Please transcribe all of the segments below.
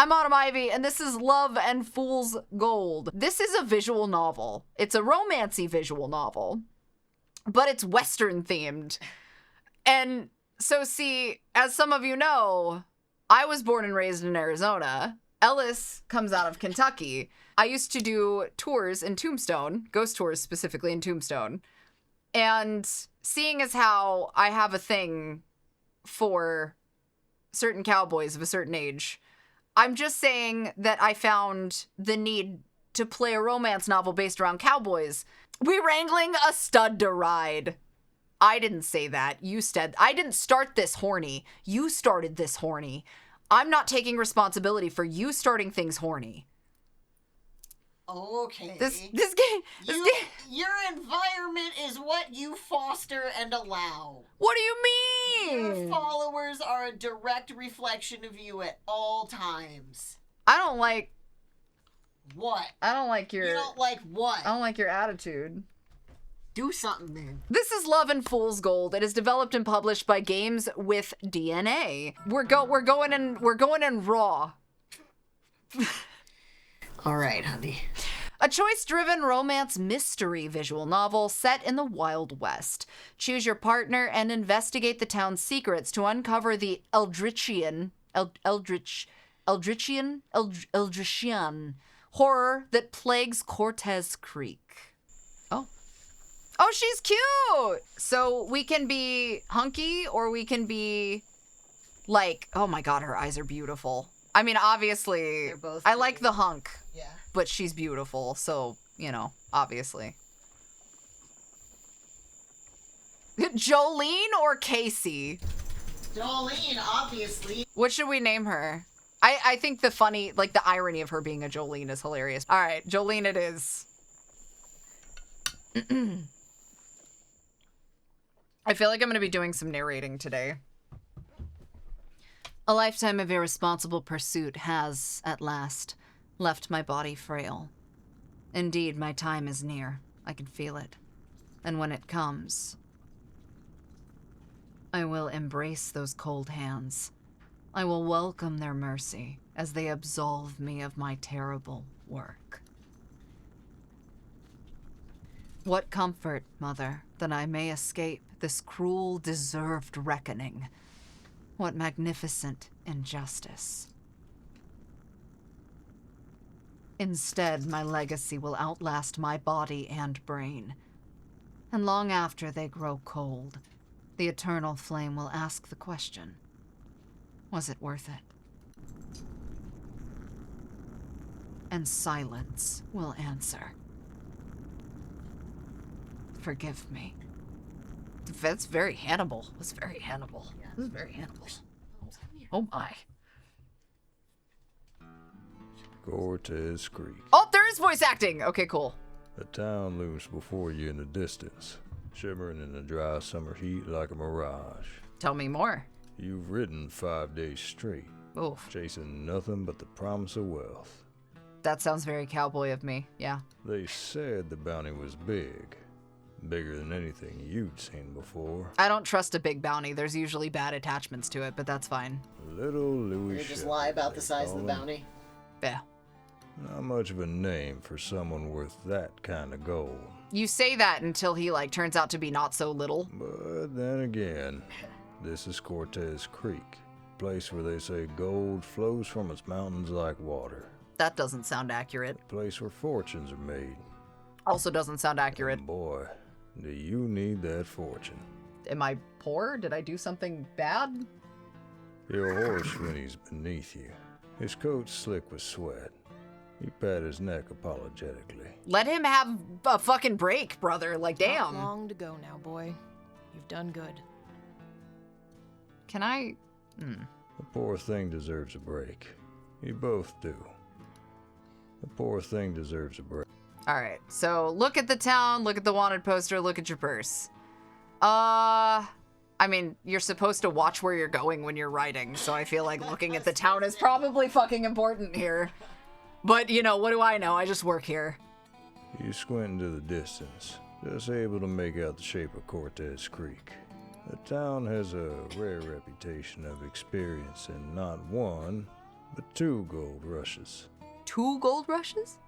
I'm Autumn Ivy, and this is Love and Fool's Gold. This is a visual novel. It's a romancy visual novel, but it's Western themed. And so see, as some of you know, I was born and raised in Arizona. Ellis comes out of Kentucky. I used to do tours in Tombstone, ghost tours specifically in Tombstone. And seeing as how I have a thing for certain cowboys of a certain age, I'm just saying that I found the need to play a romance novel based around cowboys. We wrangling a stud to ride. I didn't say that. You said. I didn't start this horny. You started this horny. I'm not taking responsibility for you starting things horny. Okay. This game. Your environment is what you foster and allow. What do you mean? Your followers are a direct reflection of you at all times. I don't like. What? I don't like your. You don't like what? I don't like your attitude. Do something then. This is Love and Fool's Gold. It is developed and published by Games with DNA. We're going in raw. All right, honey. A choice-driven romance mystery visual novel set in the Wild West. Choose your partner and investigate the town's secrets to uncover the Eldritchian horror that plagues Cortez Creek. Oh, she's cute! So we can be hunky or we can be like, oh my god, her eyes are beautiful. I mean, obviously, They're both I like the hunk, Yeah. but she's beautiful, so, you know, obviously. Jolene or Casey? Jolene, obviously. What should we name her? I think the funny, like the irony of her being a Jolene is hilarious. All right, Jolene it is. I feel like I'm going to be doing some narrating today. A lifetime of irresponsible pursuit has, at last, left my body frail. Indeed, my time is near. I can feel it. And when it comes, I will embrace those cold hands. I will welcome their mercy as they absolve me of my terrible work. What comfort, Mother, that I may escape this cruel, deserved reckoning. What magnificent injustice. Instead, my legacy will outlast my body and brain. And long after they grow cold, the eternal flame will ask the question, was it worth it? And silence will answer, forgive me. That's very Hannibal. That's very Hannibal. Yeah. This is very Hannibal. Oh my. Cortez Creek. Oh, there is voice acting. Okay, cool. The town looms before you in the distance, shimmering in the dry summer heat like a mirage. Tell me more. You've ridden 5 days straight, Oof. chasing nothing but the promise of wealth. That sounds very cowboy of me. Yeah. They said the bounty was big. Bigger than anything you'd seen before. I don't trust a big bounty. There's usually bad attachments to it, but that's fine. Little Louis You just Shepherd, lie about they the size of call the him. bounty. Yeah. Not much of a name for someone worth that kind of gold. You say that until he, like, turns out to be not so little. But then again, this is Cortez Creek, place where they say gold flows from its mountains like water. That doesn't sound accurate. A place where fortunes are made. Also doesn't sound accurate. And boy, do you need that fortune. Am I poor? Did I do something bad? Your horse whinnies beneath you. His coat's slick with sweat. You pat his neck apologetically. Let him have a fucking break, brother. Like, damn. Not long to go now, boy. You've done good. Can I? The poor thing deserves a break. You both do. The poor thing deserves a break. All right. So look at the town, look at the wanted poster, look at your purse. I mean, you're supposed to watch where you're going when you're writing, so I feel like looking at the town is probably fucking important here. But, you know, what do I know? I just work here. You squint into the distance, just able to make out the shape of Cortez Creek. The town has a rare reputation of experiencing not one, but 2 gold rushes. 2 gold rushes?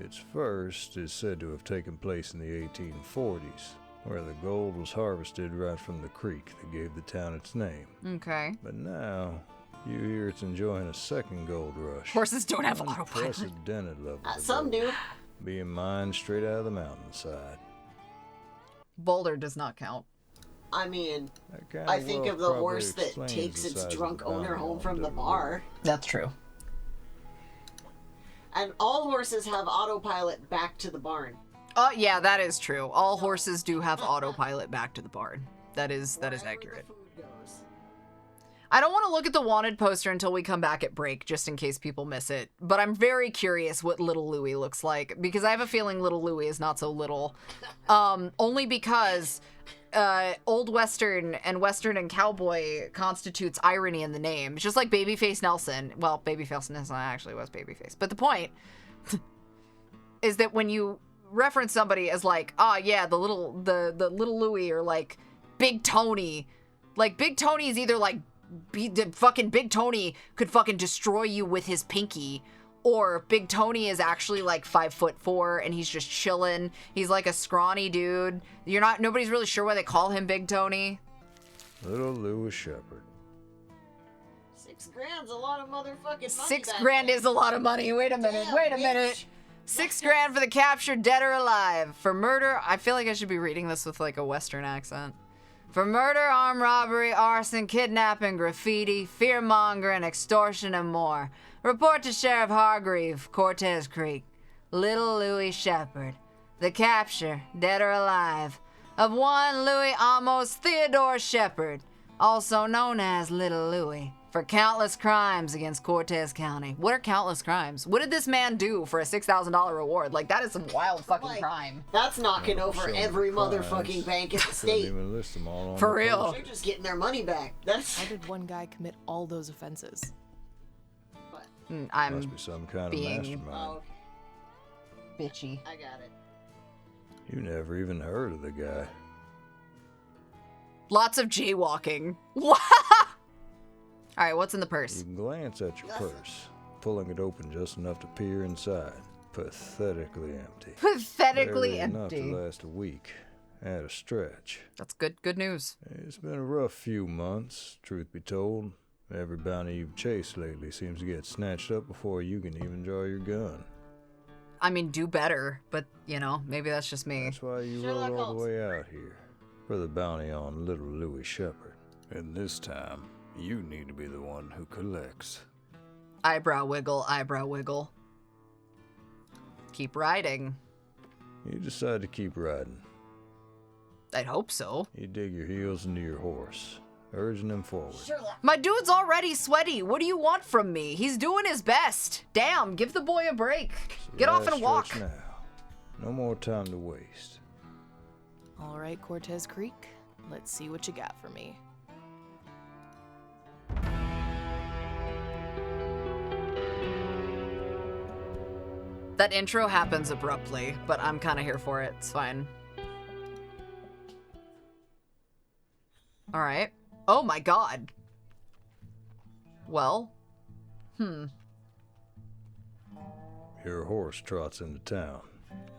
Its first is said to have taken place in the 1840s, where the gold was harvested right from the creek that gave the town its name. Okay. But now, you hear it's enjoying a 2nd gold rush. Horses don't have autopilot. Unprecedented level of Some gold, do. being mined straight out of the mountainside. Boulder does not count. I mean, That kind I think of the probably horse that explains takes the its size of drunk the owner bounty home on from the Little bar. That's true. And all horses have autopilot back to the barn. Oh, yeah, that is true. All horses do have autopilot back to the barn. That is Wherever accurate. the food goes. I don't want to look at the wanted poster until we come back at break, just in case people miss it. But I'm very curious what Little Louie looks like, because I have a feeling Little Louie is not so little. Only because Old Western and Cowboy constitutes irony in the name. It's just like Babyface Nelson. Well, Babyface Nelson actually was Babyface. But the point is that when you reference somebody as like, oh yeah, the little Louie, or like Big Tony, like Big Tony is either like fucking Big Tony could fucking destroy you with his pinky, or Big Tony is actually like 5'4" and he's just chilling. He's like a scrawny dude. Nobody's really sure why they call him Big Tony. Little Louis Shepherd. $6 grand's a lot of motherfucking money. 6 back grand then. is a lot of money. Wait a minute. Damn, Wait a bitch. minute. 6 grand for the captured, dead or alive. For murder, I feel like I should be reading this with like a Western accent. For murder, armed robbery, arson, kidnapping, graffiti, fear-mongering, extortion, and more. Report to Sheriff Hargreave, Cortez Creek. Little Louis Shepherd. The capture, dead or alive, of one Louis Amos Theodore Shepherd, also known as Little Louis, for countless crimes against Cortez County. What are countless crimes? What did this man do for a $6,000 reward? Like, that is some wild fucking Like, crime. That's knocking over Some every crimes. motherfucking bank in the Couldn't state. even list them all on For the real. poster. They're just getting their money back. That's How did one guy commit all those offenses? I'm Must be some kind being- of mastermind. oh, bitchy. I got it. You never even heard of the guy. Lots of jaywalking. What? All right, what's in the You purse? can glance at your purse, pulling it open just enough to peer inside. Pathetically empty. Pathetically Barely enough empty. to last a week at a stretch. That's good news. It's been a rough few months, truth be told. Every bounty you've chased lately seems to get snatched up before you can even draw your gun. I mean, do better, but, you know, maybe that's just me. That's why you Sherlock rode all Holmes. the way out here, for the bounty on Little Louis Shepherd. And this time, you need to be the one who collects. Eyebrow wiggle, eyebrow wiggle. Keep riding. You decide to keep riding. I'd hope so. You dig your heels into your horse, urging him forward. Sherlock. My dude's already sweaty. What do you want from me? He's doing his best. Damn, give the boy a break. Get off and Last walk. stretch now. No more time to waste. All right, Cortez Creek, let's see what you got for me. That intro happens abruptly, but I'm kind of here for it. It's fine. All right. Oh my god. Well. Your horse trots into town,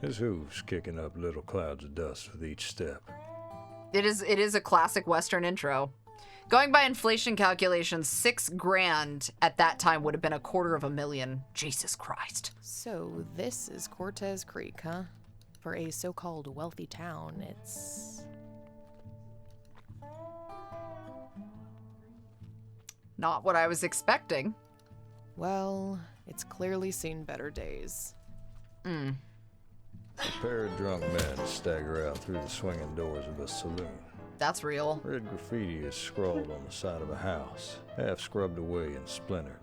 his hooves kicking up little clouds of dust with each step. It is a classic Western intro. Going by inflation calculations, 6 grand at that time would have been $250,000. Jesus Christ. So this is Cortez Creek, huh? For a so-called wealthy town, it's... Not what I was expecting. Well, it's clearly seen better days. A pair of drunk men stagger out through the swinging doors of a saloon. That's real. Red graffiti is scrawled on the side of a house, half scrubbed away and splintered.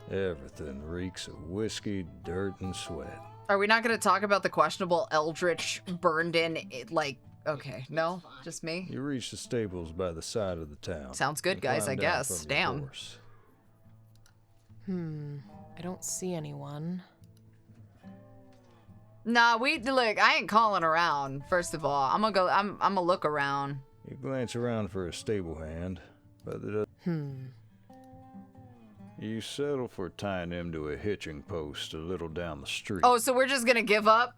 Everything reeks of whiskey, dirt, and sweat. Are we not going to talk about the questionable eldritch burned in, okay, no? Just me? You reach the stables by the side of the town. Sounds good, and guys, climb I down guess. from your Damn. horse. I don't see anyone. Nah, look, I ain't calling around, first of all. I'm gonna look around. You glance around for a stable hand, but there doesn't You settle for tying him to a hitching post a little down the street. Oh, so we're just gonna give up?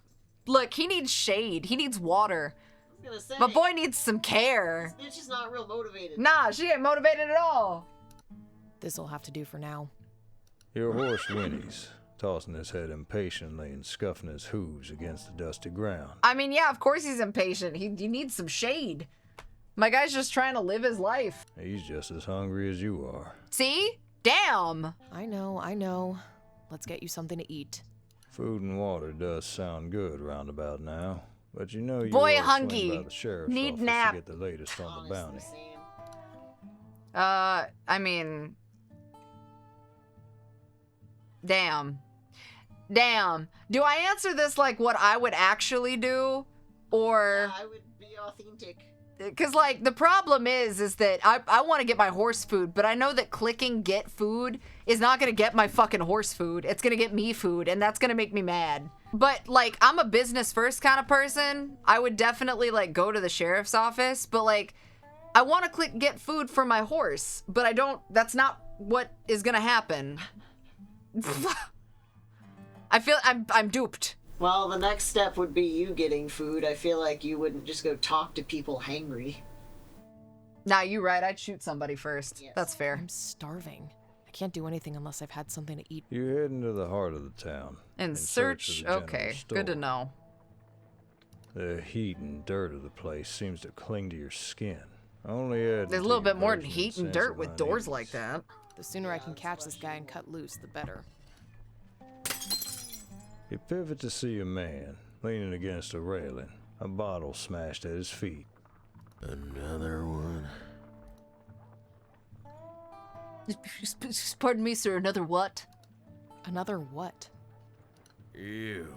Look, he needs shade. He needs water. I was gonna say, My boy needs some care. this bitch is not real motivated. Nah, she ain't motivated at all. This'll have to do for now. Your horse whinnies, tossing his head impatiently and scuffing his hooves against the dusty ground. I mean, yeah, of course he's impatient. He needs some shade. My guy's just trying to live his life. He's just as hungry as you are. See? Damn. I know. Let's get you something to eat. Food and water does sound good roundabout now, but you know you Boy are hungry. swing by the sheriff's Need office nap. to get the latest on the Honestly, bounty. same. I mean... Damn. Do I answer this like what I would actually do? Or... Yeah, I would be authentic. Because, like, the problem is that I want to get my horse food, but I know that clicking get food is not going to get my fucking horse food. It's going to get me food, and that's going to make me mad. But, like, I'm a business first kind of person. I would definitely, like, go to the sheriff's office, but, like, I want to click get food for my horse, but I don't, that's not what is going to happen. I feel I'm duped. Well, the next step would be you getting food. I feel like you wouldn't just go talk to people hangry. Nah, you right. I'd shoot somebody first. Yes. That's fair. I'm starving. I can't do anything unless I've had something to eat. You head into the heart of the town. And in search. of the general Okay, store. good to know. The heat and dirt of the place seems to cling to your skin. Only add There's a little bit more than heat and dirt with doors like that. The sooner I can catch this guy and cut loose, the better. You pivot to see a man leaning against a railing, a bottle smashed at his feet. Another one. Pardon me, sir. Another what? Another what? You.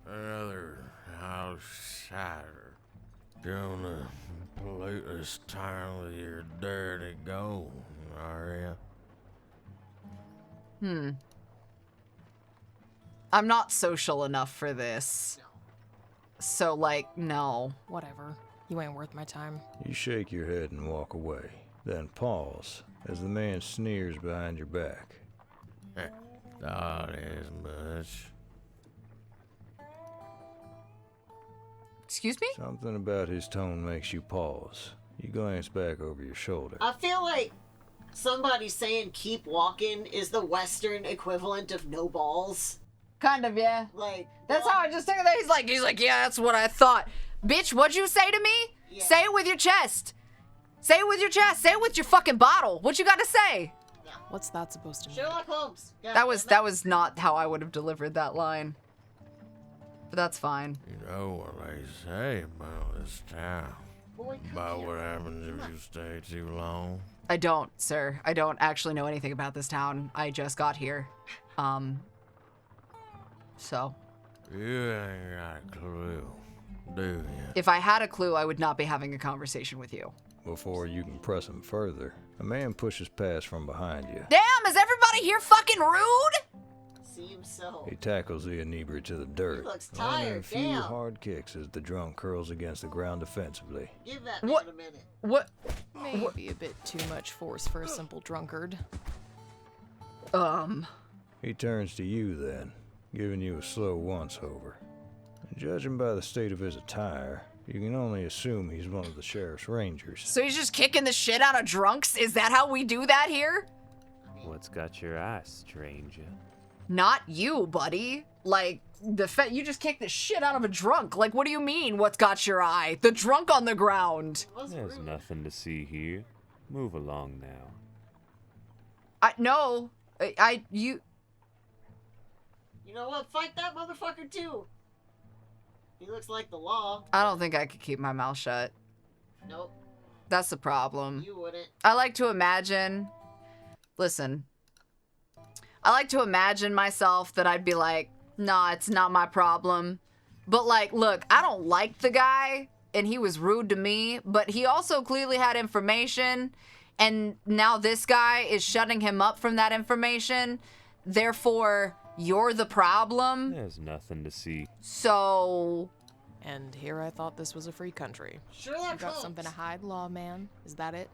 Another outsider. Gonna pollute this town with your dirty gold, are ya? I'm not social enough for this. So, like, no. Whatever. You ain't worth my time. You shake your head and walk away, then pause as the man sneers behind your back. Thought as much. Excuse me? Something about his tone makes you pause. You glance back over your shoulder. I feel like somebody saying keep walking is the Western equivalent of no balls. Kind of, yeah. Like, That's how I just took that. He's like, yeah, that's what I thought. Bitch, what'd you say to me? Yeah. Say it with your chest. Say it with your chest. Say it with your fucking bottle. What you got to say? What's that supposed to mean? Sherlock Holmes. God That damn it. was not how I would have delivered that line. But that's fine. You know what they say about this town. Boy, come About here. what happens if you stay too long. I don't, sir. I don't actually know anything about this town. I just got here. So, You ain't got a clue, do you? if I had a clue, I would not be having a conversation with you. Before you can press him further, a man pushes past from behind you. Damn, is everybody here fucking rude? Seems so. He tackles the inebriate to the dirt, He looks landing a tired, few damn. hard kicks as the drunk curls against the ground defensively. Give that What? man a minute. What? Maybe a bit too much force for a simple drunkard. He turns to you then, giving you a slow once-over. And judging by the state of his attire, you can only assume he's one of the sheriff's rangers. So he's just kicking the shit out of drunks? Is that how we do that here? What's got your eye, stranger? Not you, buddy. Like, you just kicked the shit out of a drunk. Like, what do you mean, what's got your eye? The drunk on the ground. Was There's rude. nothing to see here. Move along now. No. You... You know what? Fight that motherfucker too. He looks like the law. I don't think I could keep my mouth shut. Nope, That's the problem. you wouldn't. I like to imagine... Listen. I like to imagine myself that I'd be like, nah, it's not my problem. But, like, look, I don't like the guy, and he was rude to me, but he also clearly had information, and now this guy is shutting him up from that information. Therefore, you're the problem. There's nothing to see. So... And here I thought this was a free country. You Sherlock got Holmes. something to hide, lawman? Is that it?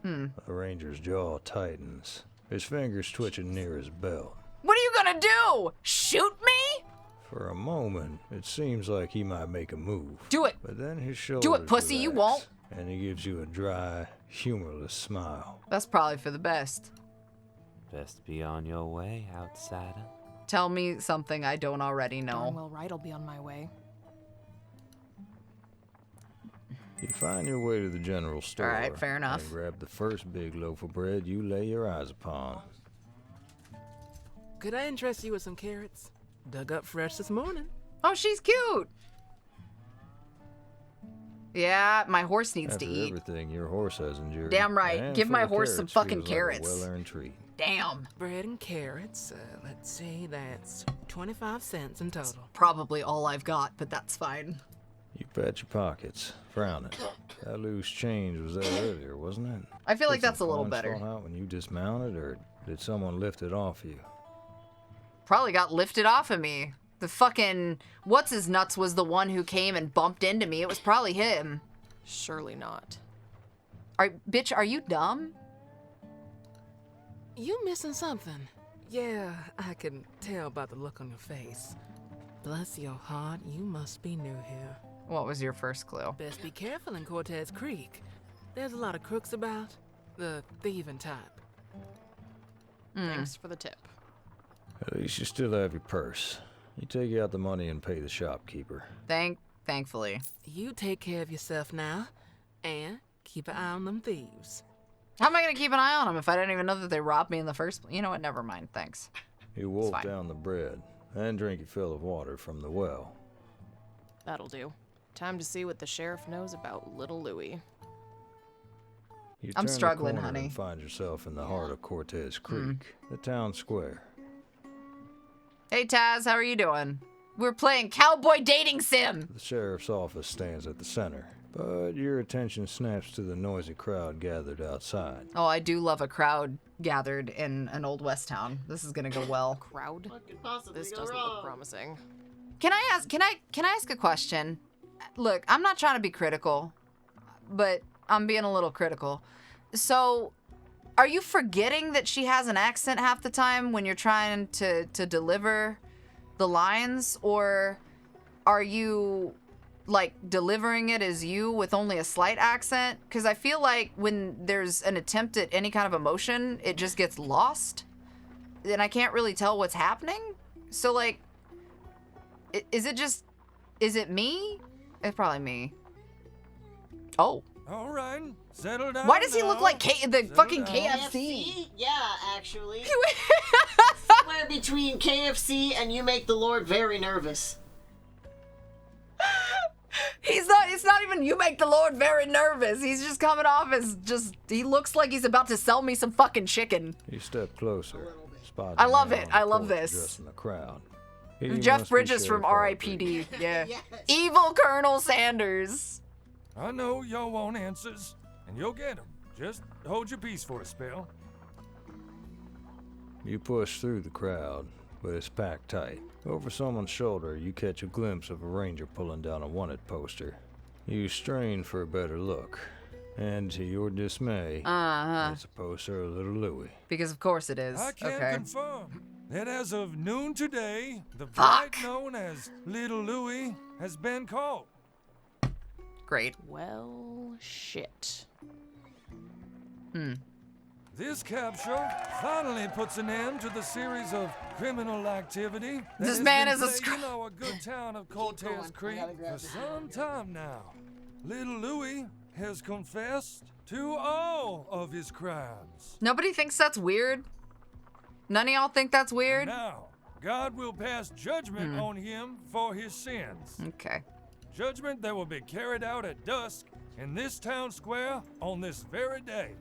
The ranger's jaw tightens, his fingers twitching near his belt. What are you gonna do? Shoot me? For a moment, it seems like he might make a move. Do it. But then his shoulders pussy, you relax, won't. And he gives you a dry, humorless smile. That's probably for the best. Best be on your way, outsider. Tell me something I don't already Darn know. well right, I'll be on my way. You find your way to the general store. All right, fair enough. And grab the first big loaf of bread you lay your eyes upon. Could I interest you with some carrots? Dug up fresh this morning. Oh, she's cute. Yeah, my horse needs After to eat. everything your horse has endured. Damn right. a Give my handful of horse some carrots fucking feels like a carrots. well-earned treat. Damn. Bread and carrots. Let's see, that's 25 cents in total. Probably all I've got, but that's fine. You pat your pockets, frowning. That loose change was there earlier, wasn't it? I feel like Did some that's a little coins better. fall out when you dismounted, or did someone lift it off you? Probably got lifted off of me. The fucking what's-his-nuts was the one who came and bumped into me. It was probably him. Surely not. Bitch, are you dumb? You missing something? Yeah, I can tell by the look on your face. Bless your heart, you must be new here. What was your first clue? Best be careful in Cortez Creek. There's a lot of crooks about. The thieving type. Thanks for the tip. At least you still have your purse. You take out the money and pay the shopkeeper. Thankfully. You take care of yourself now, and keep an eye on them thieves. How am I gonna keep an eye on them if I didn't even know that they robbed me in the first place? You know what? Never mind. Thanks. You wolf fine. down the bread, and drink your fill of water from the well. That'll do. Time to see what the sheriff knows about little Louie. You I'm turn the struggling, corner honey. and find yourself in the heart of Cortez Creek, the town square. Hey Taz, how are you doing? We're playing Cowboy Dating Sim. The sheriff's office stands at the center, but your attention snaps to the noisy crowd gathered outside. Oh, I do love a crowd gathered in an old West town. This is gonna go well. Crowd? What could possibly This go doesn't wrong? look promising. Can I ask a question? Look, I'm not trying to be critical, but I'm being a little critical. So, are you forgetting that she has an accent half the time when you're trying to deliver the lines, or are you like delivering it as you with only a slight accent? Because I feel like when there's an attempt at any kind of emotion, it just gets lost, and I can't really tell what's happening. So like, is it me? It's probably me. Oh. All right, settle down. Why does he look now. like the Settle fucking down. KFC? Yeah, actually. Somewhere between KFC and You Make the Lord Very Nervous. It's not even You Make the Lord Very Nervous. He's just coming off as he looks like he's about to sell me some fucking chicken. You step closer. Spot I the love man it. on the I love porch this. addressing the crowd. He Jeff must be Bridges from Sheriff R.I.P.D. Yeah. Yes. Evil Colonel Sanders. I know y'all want answers, and you'll get them. Just hold your peace for a spell. You push through the crowd, but it's packed tight. Over someone's shoulder, you catch a glimpse of a ranger pulling down a wanted poster. You strain for a better look, and to your dismay, it's a poster of little Louie. Because of course it is. I can Okay. confirm that as of noon today, the Fuck. bride known as Little Louie has been caught. Great. Well, shit. This capture finally puts an end to the series of criminal activity that This has man been is a plaguing our good town of Cortez going. I Creek gotta grab for this. some time now. Little Louie has confessed to all of his crimes. Nobody thinks that's weird? None of y'all think that's weird? Now, God will pass judgment on him for his sins. Okay. Judgment that will be carried out at dusk in this town square on this very day.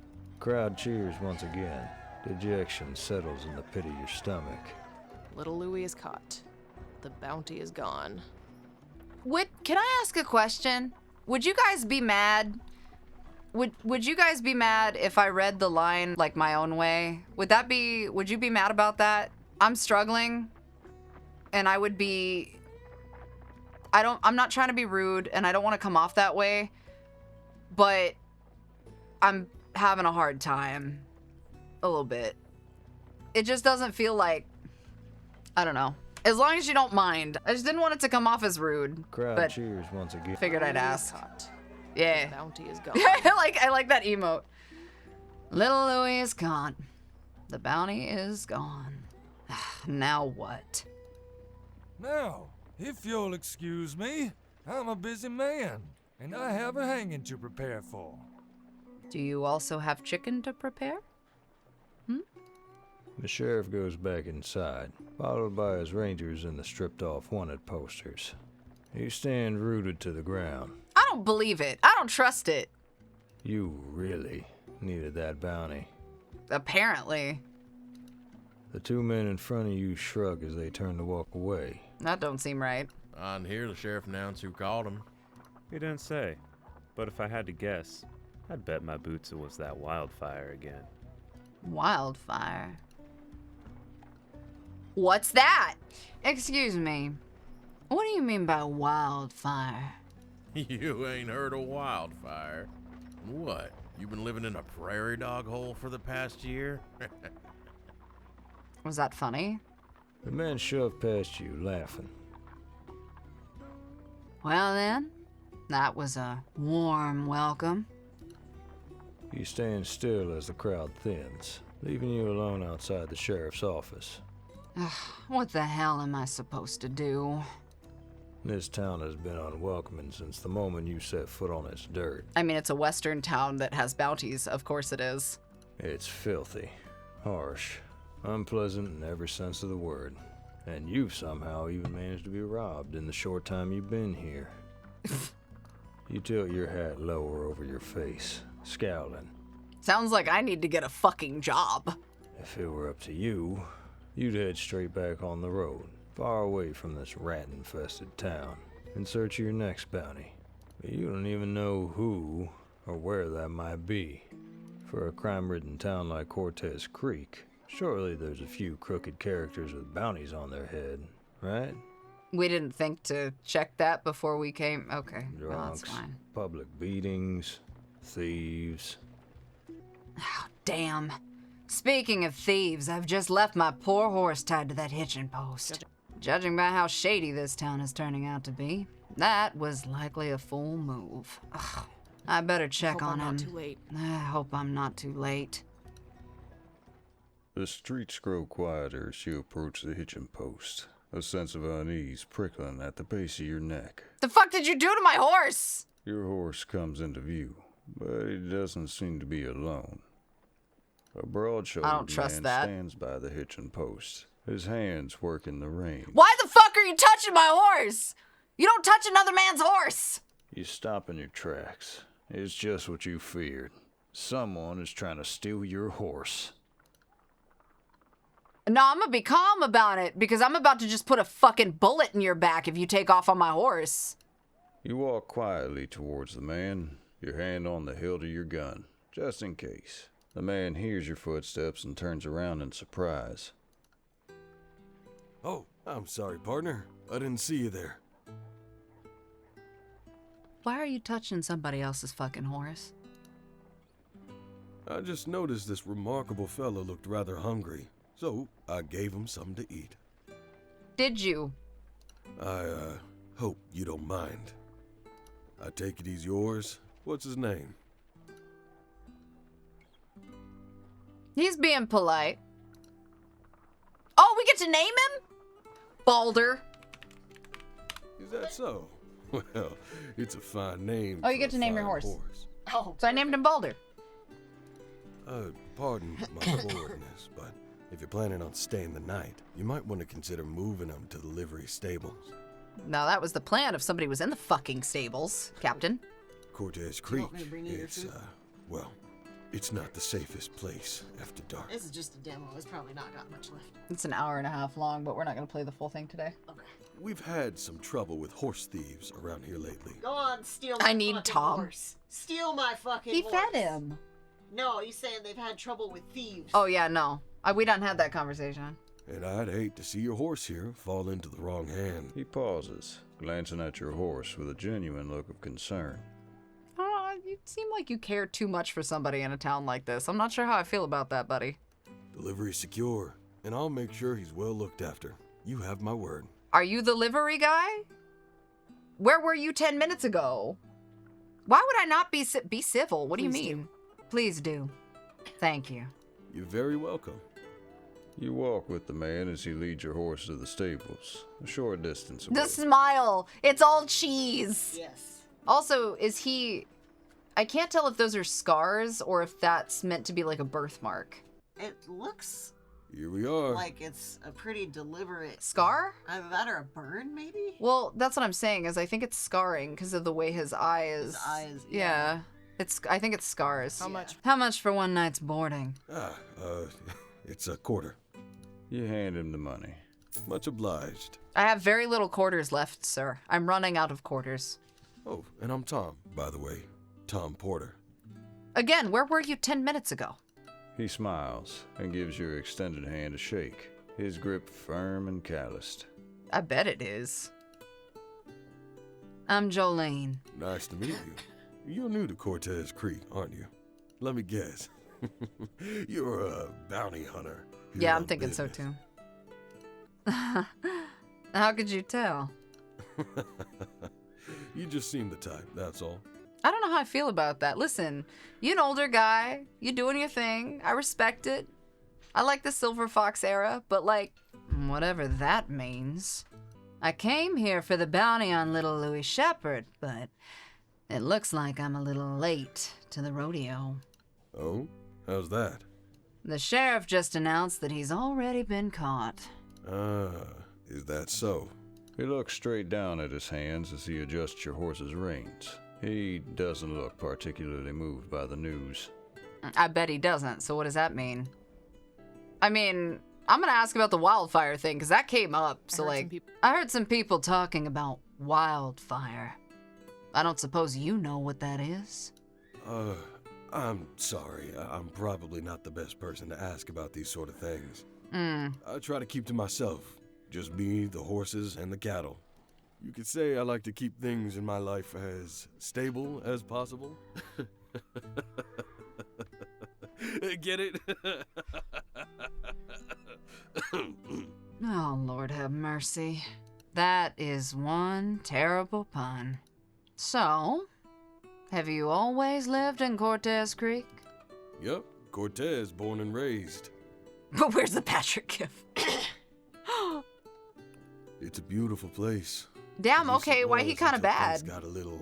Crowd cheers once again. Dejection settles in the pit of your stomach. Little Louie is caught. The bounty is gone. Can I ask a question? Would you guys be mad? Would you guys be mad if I read the line like my own way? Would you be mad about that? I'm struggling, and I would be. I'm not trying to be rude, and I don't want to come off that way, but I'm having a hard time. A little bit. it just doesn't feel like, I don't know. As long as you don't mind. I just didn't want it to come off as rude. Crowd but cheers once again. figured I'd ask. Yeah. Bounty is gone. I like that emote. Little Louie is gone. The bounty is gone. Now what? Now, if you'll excuse me, I'm a busy man, and I have a hanging to prepare for. Do you also have chicken to prepare? The sheriff goes back inside, followed by his rangers and the stripped-off wanted posters. You stand rooted to the ground. I don't believe it. I don't trust it. You really needed that bounty. Apparently. The two men in front of you shrug as they turn to walk away. That don't seem right. I didn't hear the sheriff announce who called him. He didn't say, but if I had to guess, I'd bet my boots it was that wildfire again. Wildfire. What's that? Excuse me. What do you mean by wildfire? You ain't heard of wildfire. What? You been living in a prairie dog hole for the past year? Was that funny? The men shove past you, laughing. Well then, that was a warm welcome. You stand still as the crowd thins, leaving you alone outside the sheriff's office. What the hell am I supposed to do? This town has been unwelcoming since the moment you set foot on its dirt. I mean, it's a western town that has bounties. Of course it is. It's filthy, harsh, unpleasant in every sense of the word. And you've somehow even managed to be robbed in the short time you've been here. You tilt your hat lower over your face, scowling. Sounds like I need to get a fucking job. If it were up to you, you'd head straight back on the road, far away from this rat-infested town, in search of your next bounty. But you don't even know who or where that might be. For a crime-ridden town like Cortez Creek, surely there's a few crooked characters with bounties on their head, right? We didn't think to check that before we came. Okay, well, that's Drunks, fine. public beatings, thieves. Oh, damn. Speaking of thieves, I've just left my poor horse tied to that hitching post. Judging by how shady this town is turning out to be, that was likely a fool move. Ugh, I better check Hope on I'm him. not too late. I hope I'm not too late. The streets grow quieter as you approach the hitching post, a sense of unease prickling at the base of your neck. The fuck did you do to my horse? Your horse comes into view, but he doesn't seem to be alone. A broad-shouldered man stands by the hitching post, his hands working the reins. Why the fuck are you touching my horse? You don't touch another man's horse! You stop in your tracks. It's just what you feared. Someone is trying to steal your horse. No, I'm gonna be calm about it, because I'm about to just put a fucking bullet in your back if you take off on my horse. You walk quietly towards the man, your hand on the hilt of your gun, just in case. The man hears your footsteps and turns around in surprise. Oh, I'm sorry, partner. I didn't see you there. Why are you touching somebody else's fucking horse? I just noticed this remarkable fella looked rather hungry, so I gave him something to eat. Did you? I, hope you don't mind. I take it he's yours? What's his name? He's being polite. Oh, we get to name him? Balder. Is that so? Well, it's a fine name. Oh, you for get to a name your fine horse. Oh, So I named him Balder. Pardon my forwardness, but if you're planning on staying the night, you might want to consider moving him to the livery stables. No, that was the plan if somebody was in the fucking stables, Captain. Cortez Creek, want me to bring you your it's, food? well, it's not the safest place after dark. this is just a demo. It's probably not got much left. It's an hour and a half long, but we're not going to play the full thing today. Okay. We've had some trouble with horse thieves around here lately. Go on, steal my I need fucking Tom. horse. Steal my fucking He horse. fed him. No, he's saying they've had trouble with thieves. Oh, yeah, no. We done had that conversation. And I'd hate to see your horse here fall into the wrong hand. He pauses, glancing at your horse with a genuine look of concern. You seem like you care too much for somebody in a town like this. I'm not sure how I feel about that, buddy. Delivery secure, and I'll make sure he's well looked after. You have my word. Are you the livery guy? Where were you 10 minutes ago? Why would I not be civil? What do you mean? Please do. Thank you. You're very welcome. You walk with the man as he leads your horse to the stables, a short distance away. The smile. It's all cheese. Yes. Also, is he... I can't tell if those are scars or if that's meant to be like a birthmark. It looks Here we are. like it's a pretty deliberate... Scar? Either that or a burn, maybe? Well, that's what I'm saying, is I think it's scarring because of the way his eye is... His eyes, Yeah. I think it's scars. How much? How much for one night's boarding? It's a quarter. You hand him the money. Much obliged. I have very little quarters left, sir. I'm running out of quarters. Oh, and I'm Tom, by the way. Tom Porter. Again, where were you 10 minutes ago? He smiles and gives your extended hand a shake, his grip firm and calloused. I bet it is. I'm Jolene. Nice to meet you. You're new to Cortez Creek, aren't you? Let me guess. You're a bounty hunter. here Yeah, I'm on thinking so business. too. How could you tell? You just seem the type, that's all. I don't know how I feel about that. Listen, you an older guy, you doing your thing. I respect it. I like the Silver Fox era, but like, whatever that means. I came here for the bounty on little Louis Shepherd, but it looks like I'm a little late to the rodeo. Oh? How's that? The sheriff just announced that he's already been caught. Is that so? He looks straight down at his hands as he adjusts your horse's reins. He doesn't look particularly moved by the news. I bet he doesn't, so what does that mean? I mean, I'm gonna ask about the wildfire thing, because that came up, so I heard some people talking about wildfire. I don't suppose you know what that is? I'm sorry. I'm probably not the best person to ask about these sort of things. I try to keep to myself. Just me, the horses, and the cattle. You could say I like to keep things in my life as stable as possible. Get it? Oh, Lord have mercy. That is one terrible pun. So, have you always lived in Cortez Creek? Yep, Cortez, born and raised. But where's the Patrick gift? It's a beautiful place. Damn, At least okay, it why he was kind of until bad? things got a little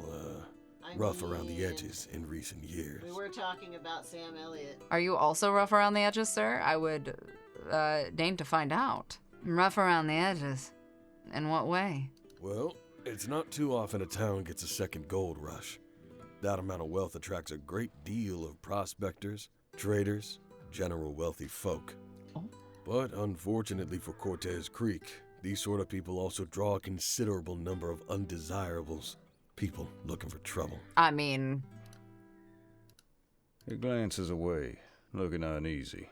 I rough around the mean, edges in recent years. We were talking about Sam Elliott. Are you also rough around the edges, sir? I would deign to find out. Rough around the edges? In what way? Well, it's not too often a town gets a second gold rush. That amount of wealth attracts a great deal of prospectors, traders, general wealthy folk. Oh. But unfortunately for Cortez Creek, these sort of people also draw a considerable number of undesirables. People looking for trouble. I mean... He glances away, looking uneasy.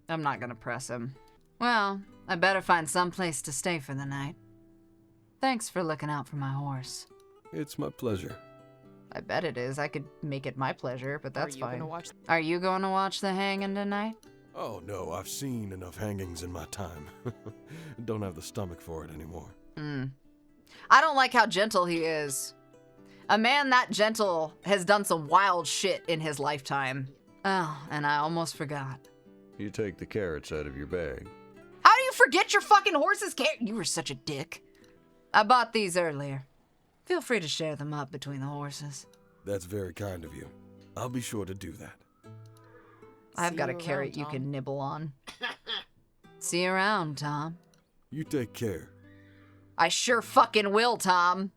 I'm not gonna press him. Well, I better find some place to stay for the night. Thanks for looking out for my horse. It's my pleasure. I bet it is. I could make it my pleasure, but that's Are you fine. gonna watch? Are you going to watch the hanging tonight? Oh no, I've seen enough hangings in my time. Don't have the stomach for it anymore. I don't like how gentle he is. A man that gentle has done some wild shit in his lifetime. Oh, and I almost forgot. You take the carrots out of your bag. How do you forget your fucking horse's carrot? You were such a dick. I bought these earlier. Feel free to share them up between the horses. That's very kind of you. I'll be sure to do that. I've See got a you carrot around, you Tom. can nibble on. See you around, Tom. You take care. I sure fucking will, Tom.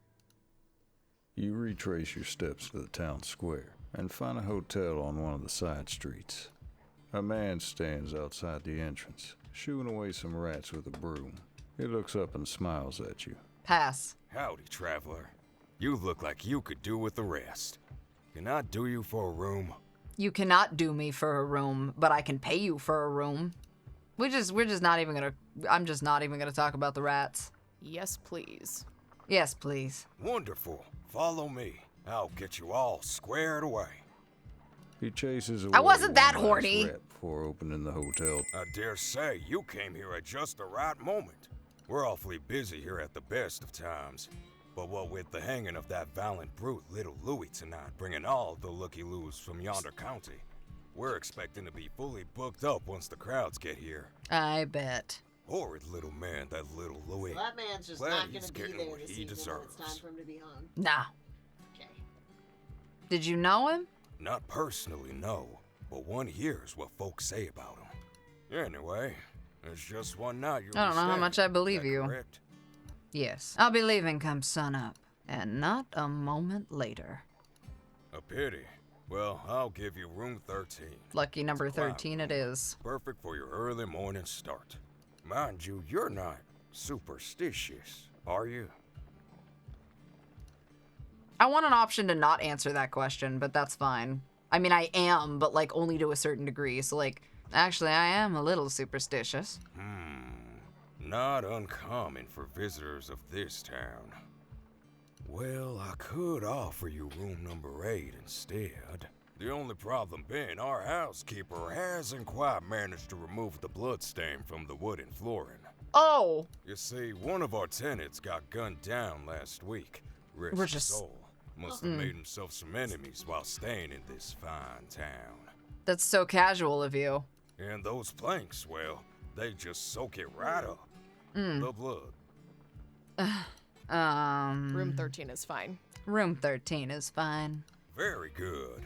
You retrace your steps to the town square and find a hotel on one of the side streets. A man stands outside the entrance, shooing away some rats with a broom. He looks up and smiles at you. Pass. Howdy, traveler. You look like you could do with the rest. Can I do you for a room? You cannot do me for a room, but I can pay you for a room. I'm just not even gonna talk about the rats. Yes, please. Yes, please. Wonderful. Follow me. I'll get you all squared away. He chases away I wasn't that one last horny. rep before opening the hotel. I dare say you came here at just the right moment. We're awfully busy here at the best of times. But what with the hanging of that valiant brute, Little Louie, tonight, bringing all the looky-loos from yonder county, we're expecting to be fully booked up once the crowds get here. I bet. Horrid little man, that Little Louie. That man's just Glad not going he's to be getting there what this he evening when it's time deserves. for him to be hung. Nah. Okay. Did you know him? Not personally, no, but one hears what folks say about him. Anyway, there's just one night you'll I don't know how staying. much I Is believe that you. correct? Yes. I'll be leaving come sunup. And not a moment later. A pity. Well, I'll give you room 13. Lucky number It's a clown 13 it room. is. Perfect for your early morning start. Mind you, you're not superstitious, are you? I want an option to not answer that question, but that's fine. I mean, I am, but like only to a certain degree. So like, actually, I am a little superstitious. Not uncommon for visitors of this town. Well, I could offer you room number 8 instead. The only problem being our housekeeper hasn't quite managed to remove the bloodstain from the wooden flooring. Oh! You see, one of our tenants got gunned down last week. Rest We're his just- soul. Must have made himself some enemies while staying in this fine town. That's so casual of you. And those planks, well, they just soak it right up. The blood. Room 13 is fine. Room 13 is fine. Very good.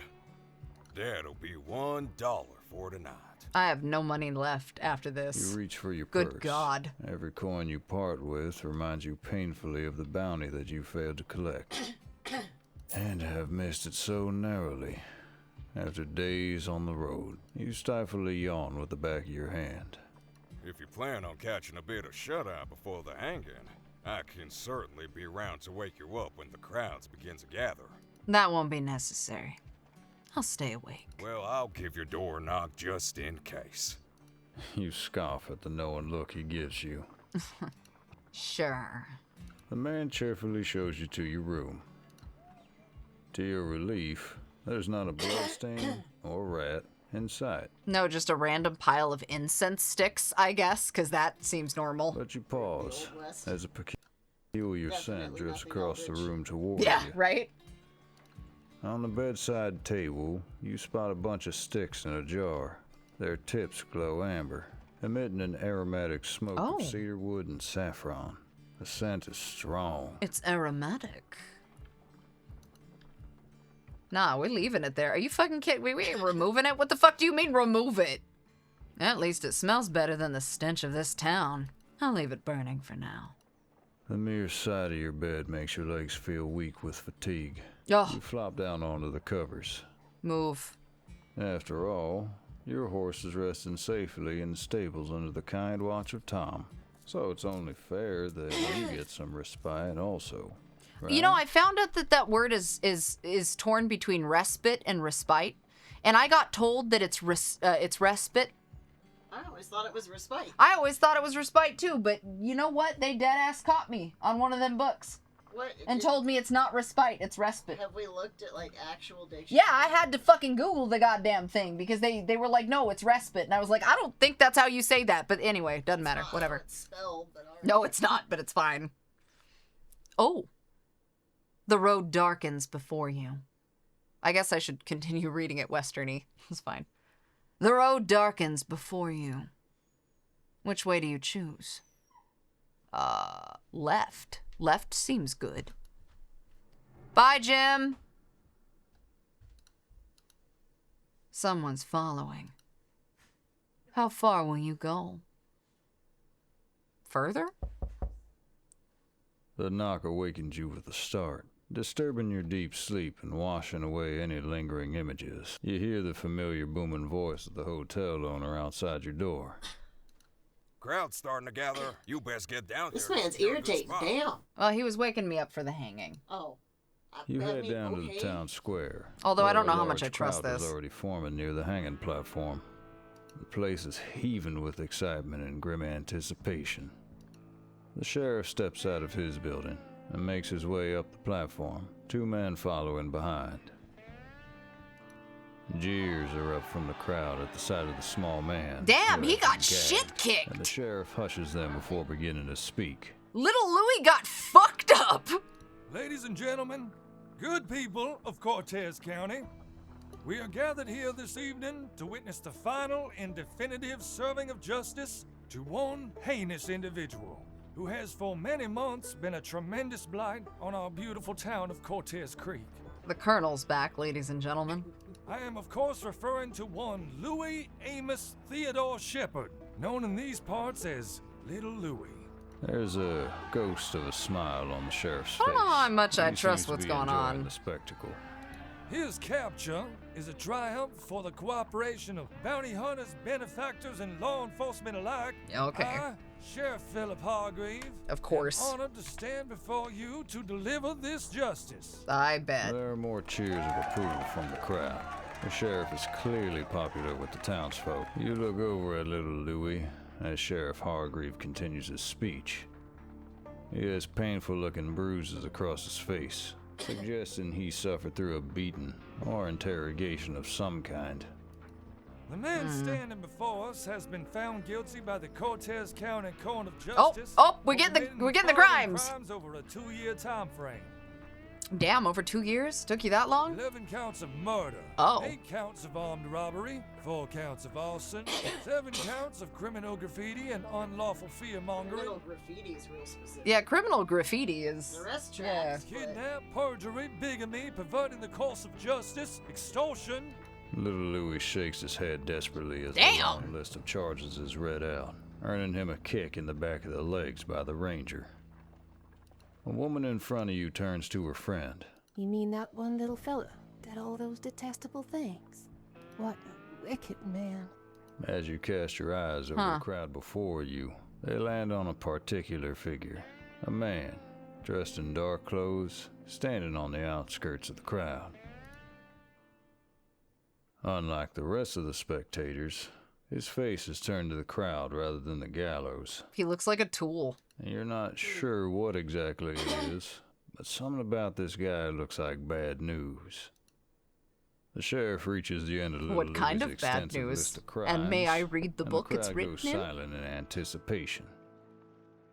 That'll be $1 for tonight. I have no money left after this. You reach for your Good purse. God. Every coin you part with reminds you painfully of the bounty that you failed to collect. And have missed it so narrowly. After days on the road, you stifle a yawn with the back of your hand. If you plan on catching a bit of shut-eye before the hanging, I can certainly be around to wake you up when the crowds begin to gather. That won't be necessary. I'll stay awake. Well, I'll give your door a knock just in case. You scoff at the knowing look he gives you. Sure. The man cheerfully shows you to your room. To your relief, there's not a bloodstain or rat in sight. No, just a random pile of incense sticks, I guess, because that seems normal. But you pause Old West. as a peculiar scent Definitely drifts nothing across the eldritch. room toward Yeah, you. right? On the bedside table, you spot a bunch of sticks in a jar. Their tips glow amber, emitting an aromatic smoke Oh. of cedar wood and saffron. The scent is strong. It's aromatic. Nah, we're leaving it there. Are you fucking kidding? We ain't removing it? What the fuck do you mean remove it? At least it smells better than the stench of this town. I'll leave it burning for now. The mere sight of your bed makes your legs feel weak with fatigue. Ugh. You flop down onto the covers. Move. After all, your horse is resting safely in the stables under the kind watch of Tom. So it's only fair that you get some respite also. Right? You know, I found out that that word is torn between respite and respite, and I got told that it's respite. I always thought it was respite. I always thought it was respite too, but you know what? They dead ass caught me on one of them books What? and told me it's not respite, it's respite. Have we looked at like actual dictionary? Yeah, I had to fucking Google the goddamn thing because they were like, no, it's respite, and I was like, I don't think that's how you say that, but anyway, doesn't matter, Not how whatever. it's spelled, but all right. No, it's not, but it's fine. Oh. The road darkens before you. I guess I should continue reading it westerny. It's fine. The road darkens before you. Which way do you choose? Left. Left seems good. Bye, Jim. Someone's following. How far will you go? Further? The knock awakens you with a start, disturbing your deep sleep and washing away any lingering images. You hear the familiar booming voice of the hotel owner outside your door. Crowd's starting to gather. You best get down This there. to man's secure a good irritating. spot. Damn. Well, he was waking me up for the hanging. Oh. You I head mean, down to okay. the town square. Although I where don't know a how much large I trust crowd is this. already forming near the hanging platform. The place is heaving with excitement and grim anticipation. The sheriff steps out of his building and makes his way up the platform, two men following behind. Jeers erupt from the crowd at the sight of the small man. Damn, he who has got been gagged, shit kicked. And the sheriff hushes them before beginning to speak. Little Louie got fucked up. Ladies and gentlemen, good people of Cortez County, we are gathered here this evening to witness the final and definitive serving of justice to one heinous individual who has for many months been a tremendous blight on our beautiful town of Cortez Creek. The Colonel's back, ladies and gentlemen. I am, of course, referring to one Louis Amos Theodore Shepard, known in these parts as Little Louis. There's a ghost of a smile on the sheriff's face. I don't know how much I He trust seems to what's be going enjoying on. the spectacle. His capture is a triumph for the cooperation of bounty hunters, benefactors, and law enforcement alike. Okay. I, Sheriff Philip Hargrave, Of course. am honored to stand before you to deliver this justice. I bet. There are more cheers of approval from the crowd. The sheriff is clearly popular with the townsfolk. You look over at little Louis as Sheriff Hargrave continues his speech. He has painful-looking bruises across his face, suggesting he suffered through a beating or interrogation of some kind. The man standing before us has been found guilty by the Cortez County Court of Oh, Justice. we're getting the crimes. crimes. Over a 2-year time frame. Damn, over 2 years? Took you that long? 11 counts of murder. Oh. 8 counts of armed robbery. 4 counts of arson. 7 counts of criminal graffiti and unlawful fear-mongering. Criminal graffiti is real specific. Yeah, criminal graffiti is. The rest Yeah. tracks. Kidnap, perjury, bigamy, perverting the course of justice, extortion. Little Louis shakes his head desperately as Damn. the long list of charges is read out, earning him a kick in the back of the legs by the ranger. A woman in front of you turns to her friend. You mean that one little fella did all those detestable things? What a wicked man. As you cast your eyes over the crowd before you, they land on a particular figure. A man, dressed in dark clothes, standing on the outskirts of the crowd. Unlike the rest of the spectators, his face is turned to the crowd rather than the gallows. He looks like a tool. And you're not sure what exactly it is, but something about this guy looks like bad news. The sheriff reaches the end of Little What kind Louie's of bad extensive news? list of crimes, And may I read the and book it's crowd written goes in? silent in anticipation.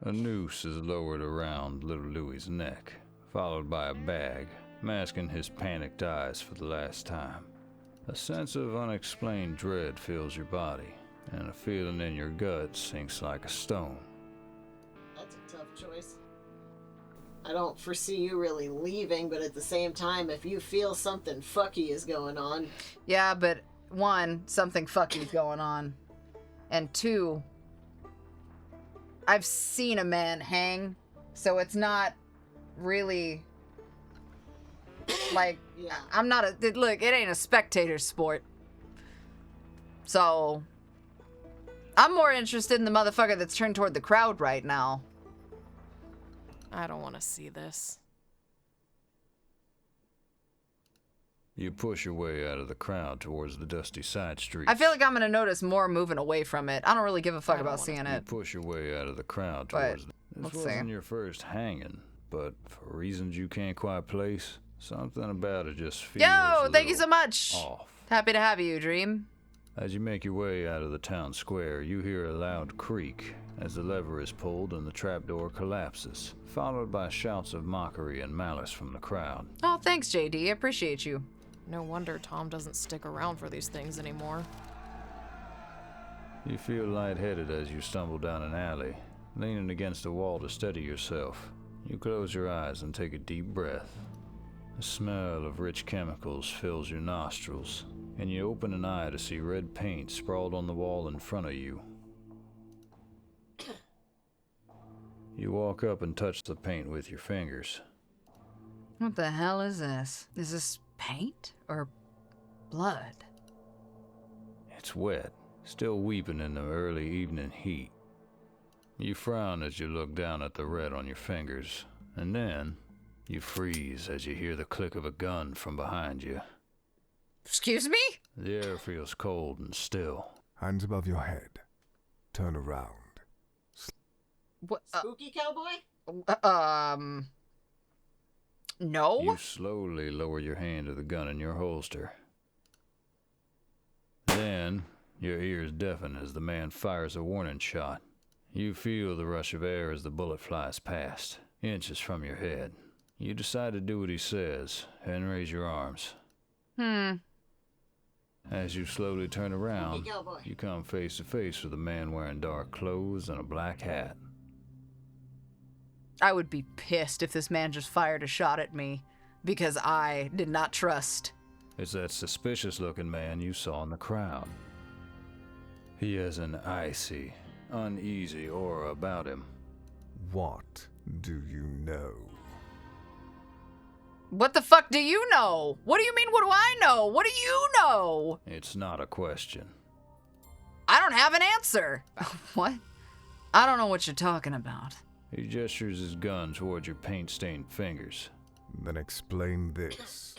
A noose is lowered around Little Louie's neck, followed by a bag, masking his panicked eyes for the last time. A sense of unexplained dread fills your body, and a feeling in your gut sinks like a stone. That's a tough choice. I don't foresee you really leaving, but at the same time, if you feel something fucky is going on. Yeah, but 1, something fucky's going on. And 2, I've seen a man hang, so it's not really like Yeah. I'm not a look, it ain't a spectator sport. So I'm more interested in the motherfucker that's turned toward the crowd right now. I don't want to see this. You push your way out of the crowd towards the dusty side streets. I feel like I'm gonna notice more moving away from it. I don't really give a fuck about seeing You it. push your way out of the crowd But, towards the... This let's wasn't see. your first hanging, but for reasons you can't quite place, something about it just feels Yo, thank you so much. off. Happy to have you, Dream. As you make your way out of the town square, you hear a loud creak as the lever is pulled and the trapdoor collapses, followed by shouts of mockery and malice from the crowd. Oh, thanks, JD. I appreciate you. No wonder Tom doesn't stick around for these things anymore. You feel lightheaded as you stumble down an alley, leaning against a wall to steady yourself. You close your eyes and take a deep breath. The smell of rich chemicals fills your nostrils, and you open an eye to see red paint sprawled on the wall in front of you. You walk up and touch the paint with your fingers. What the hell is this? Is this paint or blood? It's wet, still weeping in the early evening heat. You frown as you look down at the red on your fingers, and then you freeze as you hear the click of a gun from behind you. Excuse me? The air feels cold and still. Hands above your head. Turn around. What? Spooky cowboy? No? You slowly lower your hand to the gun in your holster. Then, your ears deafen as the man fires a warning shot. You feel the rush of air as the bullet flies past, inches from your head. You decide to do what he says and raise your arms. As you slowly turn around, you come face to face with a man wearing dark clothes and a black hat. I would be pissed if this man just fired a shot at me because I did not trust. It's that suspicious-looking man you saw in the crowd. He has an icy, uneasy aura about him. What do you know? What the fuck do you know? What do you mean, what do I know? What do you know? It's not a question. I don't have an answer. What? I don't know what you're talking about. He gestures his gun towards your paint-stained fingers. Then explain this.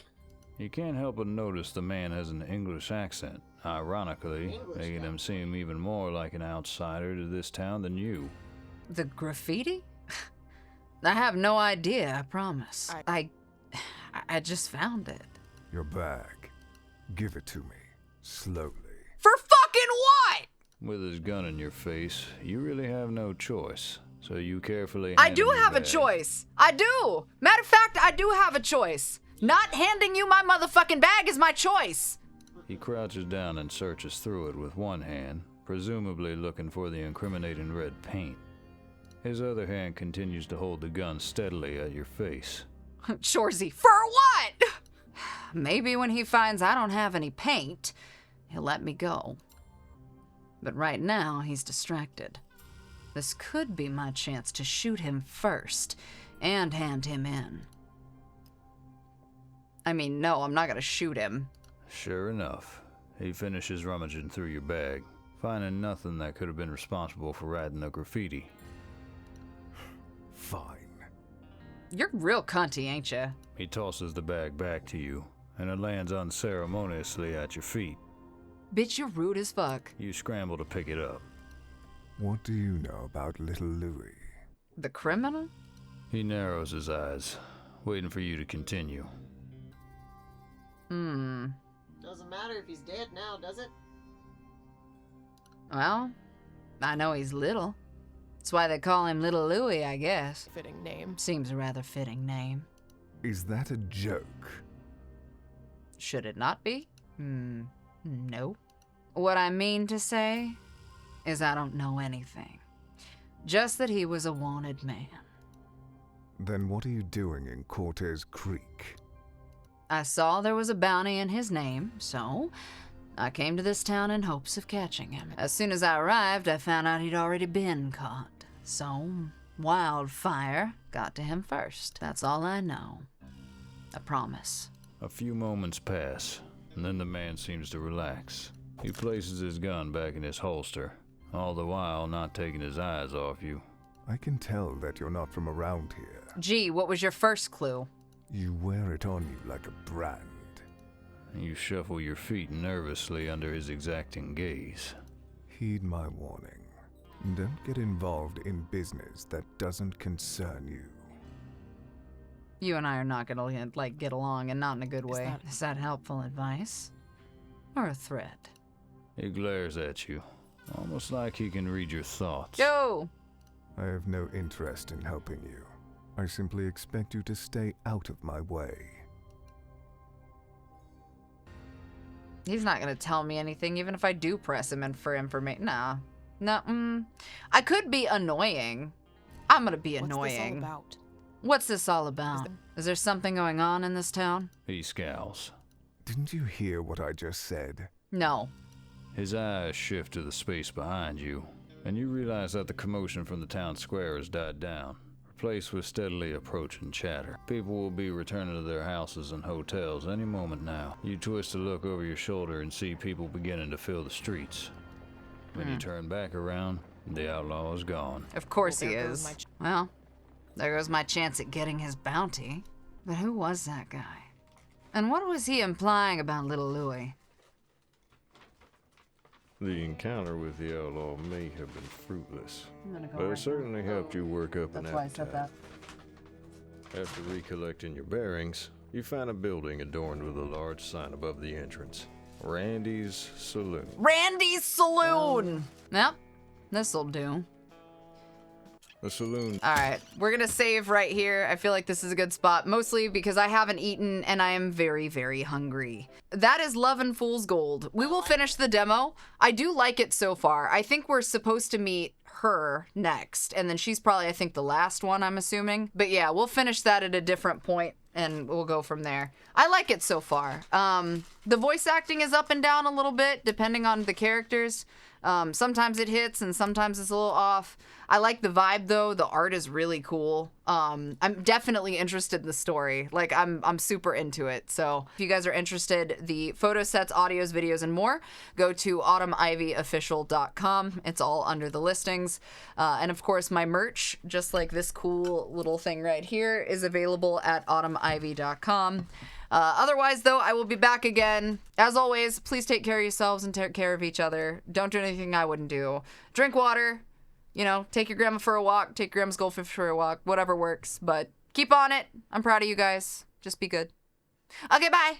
You can't help but notice the man has an English accent, ironically, making him seem even more like an outsider to this town than you. The graffiti? I have no idea, I promise. I just found it. Your bag. Give it to me. Slowly. For fucking what? With his gun in your face, you really have no choice. So you carefully I do have a choice. I do. Matter of fact, I do have a choice. Not handing you my motherfucking bag is my choice. He crouches down and searches through it with one hand, presumably looking for the incriminating red paint. His other hand continues to hold the gun steadily at your face. Shorzy, for what? Maybe when he finds I don't have any paint, he'll let me go. But right now, he's distracted. This could be my chance to shoot him first and hand him in. I mean, no, I'm not gonna shoot him. Sure enough, he finishes rummaging through your bag, finding nothing that could have been responsible for writing the graffiti. Fine. You're real cunty, ain't ya? He tosses the bag back to you, and it lands unceremoniously at your feet. Bitch, you're rude as fuck. You scramble to pick it up. What do you know about little Louis? The criminal? He narrows his eyes, waiting for you to continue. Doesn't matter if he's dead now, does it? Well, I know he's little. That's why they call him Little Louis, I guess. Fitting name. Seems a rather fitting name. Is that a joke? Should it not be? No. What I mean to say is I don't know anything. Just that he was a wanted man. Then what are you doing in Cortez Creek? I saw there was a bounty in his name, so I came to this town in hopes of catching him. As soon as I arrived, I found out he'd already been caught. So, Wildfire got to him first. That's all I know. I promise. A few moments pass, and then the man seems to relax. He places his gun back in his holster, all the while not taking his eyes off you. I can tell that you're not from around here. Gee, what was your first clue? You wear it on you like a brand. You shuffle your feet nervously under his exacting gaze. Heed my warning. Don't get involved in business that doesn't concern you. You and I are not gonna, get along, and not in a good way. Is that helpful advice? Or a threat? He glares at you, almost like he can read your thoughts. Yo! I have no interest in helping you. I simply expect you to stay out of my way. He's not gonna tell me anything, even if I do press him in for information. No, I could be annoying. I'm gonna be annoying. What's this all about? Is there something going on in this town? He scowls. Didn't you hear what I just said? No. His eyes shift to the space behind you, and you realize that the commotion from the town square has died down, replaced with steadily approaching chatter. People will be returning to their houses and hotels any moment now. You twist to look over your shoulder and see people beginning to fill the streets. When you turn back around, the outlaw is gone. Of course he is. Well, there goes my chance at getting his bounty. But who was that guy? And what was he implying about little Louis? The encounter with the outlaw may have been fruitless, Go but right it certainly helped you work up an That's why I said appetite. that. After recollecting your bearings, you find a building adorned with a large sign above the entrance. Randy's Saloon. Randy's Saloon! Yep, this'll do. The saloon. All right, we're gonna save right here. I feel like this is a good spot, mostly because I haven't eaten and I am very, very hungry. That is Love and Fool's Gold. We will finish the demo. I do like it so far. I think we're supposed to meet her next, and then she's probably, I think, the last one, I'm assuming. But yeah, we'll finish that at a different point and we'll go from there. I like it so far. The voice acting is up and down a little bit depending on the characters. Sometimes it hits and sometimes it's a little off. I like the vibe though. The art is really cool. I'm definitely interested in the story. Like I'm super into it. So if you guys are interested, the photo sets, audios, videos, and more, go to autumnivyofficial.com. It's all under the listings. And of course my merch, just like this cool little thing right here, is available at autumnivy.com. Otherwise, though, I will be back again. As always, please take care of yourselves and take care of each other. Don't do anything I wouldn't do. Drink water. You know, take your grandma for a walk. Take grandma's goldfish for a walk. Whatever works. But keep on it. I'm proud of you guys. Just be good. Okay, bye.